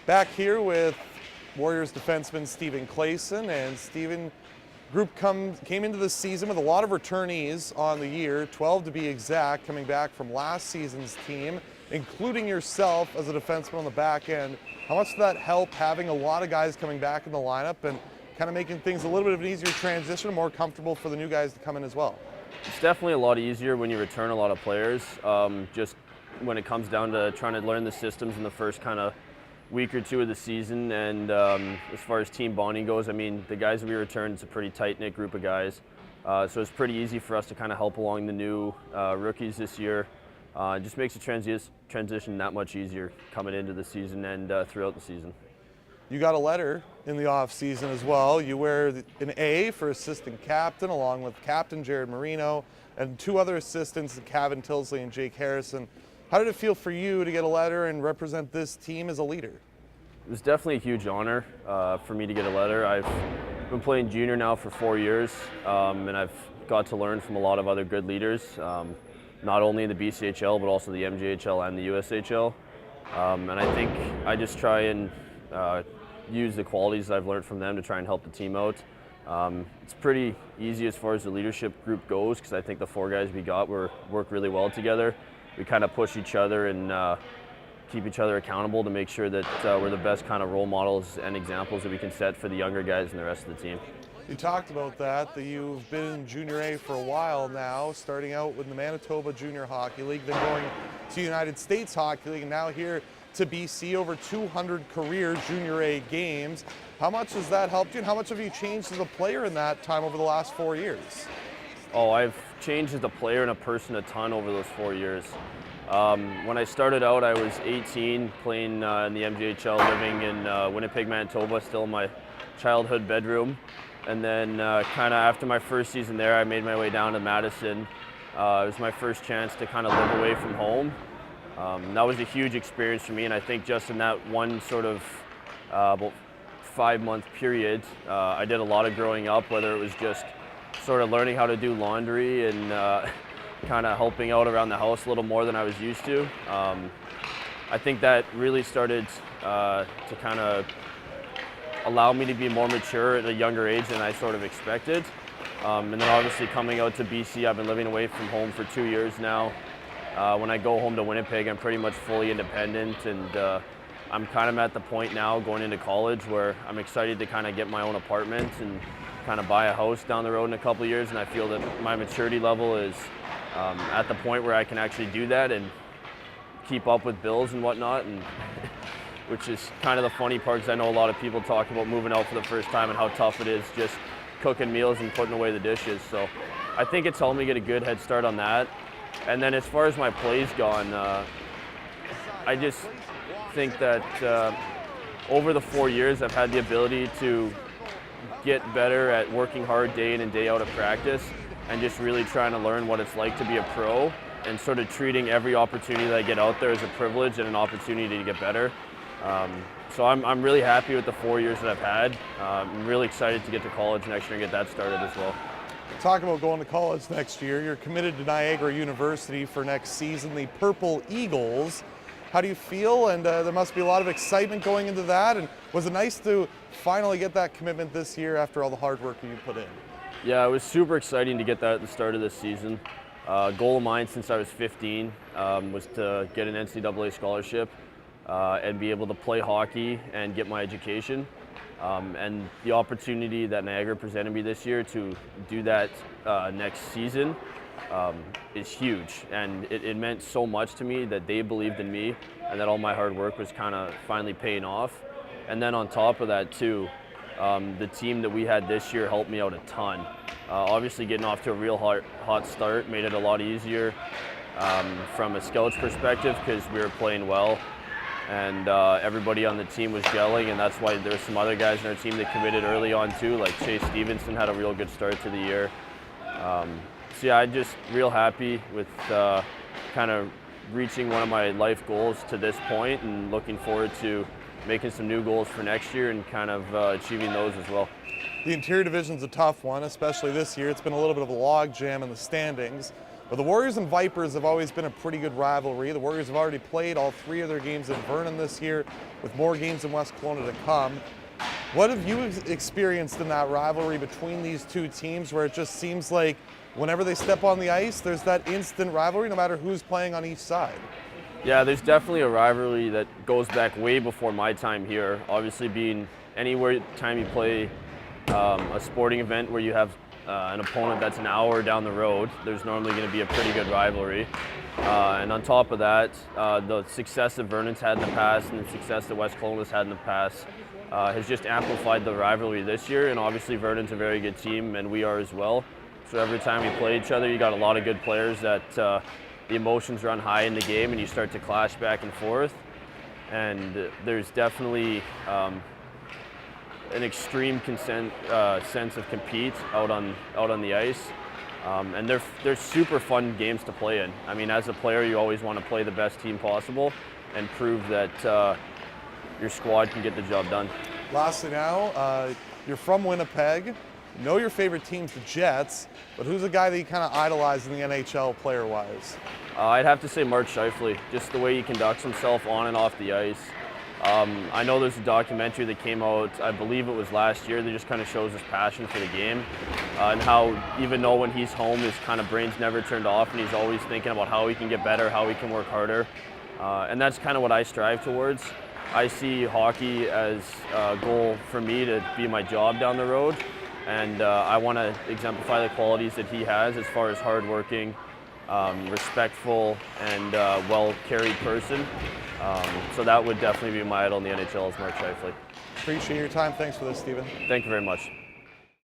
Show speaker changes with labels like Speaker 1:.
Speaker 1: Back here with Warriors defenseman Stephen Kleysen, and Stephen, group came into the season with a lot of returnees on the year, 12 to be exact, coming back from last season's team, including yourself as a defenseman on the back end. How much did that help, having a lot of guys coming back in the lineup and kind of making things a little bit of an easier transition, more comfortable for the new guys to come in as well?
Speaker 2: It's definitely a lot easier when you return a lot of players. Just when it comes down to trying to learn the systems in the first kind of week or two of the season, and as far as team bonding goes, I mean, the guys that we returned, it's a pretty tight-knit group of guys. So it's pretty easy for us to kind of help along the new rookies this year. It just makes the transition that much easier coming into the season and throughout the season.
Speaker 1: You got a letter in the off season as well. You wear an A for assistant captain, along with Captain Jared Marino and two other assistants, Kevin Tilsley and Jake Harrison. How did it feel for you to get a letter and represent this team as a leader?
Speaker 2: It was definitely a huge honor for me to get a letter. I've been playing junior now for 4 years, and I've got to learn from a lot of other good leaders, not only in the BCHL, but also the MJHL and the USHL. And I think I just try and use the qualities that I've learned from them to try and help the team out. It's pretty easy as far as the leadership group goes, because I think the four guys we got work really well together. We kind of push each other and keep each other accountable to make sure that we're the best kind of role models and examples that we can set for the younger guys and the rest of the team.
Speaker 1: You talked about that you've been in Junior A for a while now, starting out with the Manitoba Junior Hockey League, then going to United States Hockey League, and now here to BC, over 200 career Junior A games. How much has that helped you, and how much have you changed as a player in that time over the last 4 years?
Speaker 2: Oh, I've changed as a player and a person a ton over those 4 years. When I started out, I was 18, playing in the MJHL, living in Winnipeg, Manitoba, still in my childhood bedroom. And then kind of after my first season there, I made my way down to Madison. It was my first chance to kind of live away from home. That was a huge experience for me, and I think just in that one sort of about 5-month period, I did a lot of growing up, whether it was just sort of learning how to do laundry and kind of helping out around the house a little more than I was used to. I think that really started to kind of allow me to be more mature at a younger age than I sort of expected. And then obviously coming out to BC, I've been living away from home for 2 years now. When I go home to Winnipeg, I'm pretty much fully independent, and I'm kind of at the point now going into college where I'm excited to kind of get my own apartment and kind of buy a house down the road in a couple of years, and I feel that my maturity level is at the point where I can actually do that and keep up with bills and whatnot, and which is kind of the funny part, because I know a lot of people talk about moving out for the first time and how tough it is just cooking meals and putting away the dishes. So I think it's helped me get a good head start on that. And then as far as my play's gone, I just think that over the 4 years, I've had the ability to get better at working hard day in and day out of practice, and just really trying to learn what it's like to be a pro, and sort of treating every opportunity that I get out there as a privilege and an opportunity to get better. So I'm really happy with the 4 years that I've had. I'm really excited to get to college next year and get that started as well.
Speaker 1: Talk about going to college next year. You're committed to Niagara University for next season, the Purple Eagles. How do you feel? And there must be a lot of excitement going into that. And was it nice to finally get that commitment this year after all the hard work you put in?
Speaker 2: Yeah, it was super exciting to get that at the start of this season. Goal of mine since I was 15 was to get an NCAA scholarship and be able to play hockey and get my education. And the opportunity that Niagara presented me this year to do that next season is huge. And it meant so much to me that they believed in me and that all my hard work was kind of finally paying off. And then on top of that too, the team that we had this year helped me out a ton. Obviously getting off to a real hot start made it a lot easier from a scout's perspective, because we were playing well. And everybody on the team was gelling, and that's why there's some other guys in our team that committed early on too, like Chase Stevenson had a real good start to the year. So yeah, I'm just real happy with kind of reaching one of my life goals to this point, and looking forward to making some new goals for next year and kind of achieving those as well.
Speaker 1: The interior division's a tough one, especially this year. It's been a little bit of a log jam in the standings. But the Warriors and Vipers have always been a pretty good rivalry. The Warriors have already played all 3 of their games in Vernon this year, with more games in West Kelowna to come. What have you experienced in that rivalry between these two teams, where it just seems like whenever they step on the ice, there's that instant rivalry no matter who's playing on each side?
Speaker 2: Yeah, there's definitely a rivalry that goes back way before my time here. Obviously, being anywhere time you play a sporting event where you have an opponent that's an hour down the road, there's normally going to be a pretty good rivalry. And on top of that, the success that Vernon's had in the past and the success that West Kelowna's had in the past has just amplified the rivalry this year. And obviously Vernon's a very good team, and we are as well. So every time we play each other, you got a lot of good players that the emotions run high in the game, and you start to clash back and forth. And there's definitely an extreme sense of compete out on the ice, and they're super fun games to play in. I mean, as a player, you always want to play the best team possible and prove that your squad can get the job done.
Speaker 1: Lastly now, you're from Winnipeg. You know your favorite team's the Jets, but who's a guy that you kind of idolize in the NHL player-wise?
Speaker 2: I'd have to say Mark Scheifele, just the way he conducts himself on and off the ice. I know there's a documentary that came out, I believe it was last year, that just kind of shows his passion for the game and how even though when he's home, his kind of brain's never turned off and he's always thinking about how he can get better, how he can work harder. And that's kind of what I strive towards. I see hockey as a goal for me to be my job down the road, and I want to exemplify the qualities that he has as far as hardworking, respectful, and well-carried person. So that would definitely be my idol in the NHL is Mark Scheifele.
Speaker 1: Appreciate your time. Thanks for this, Stephen.
Speaker 2: Thank you very much.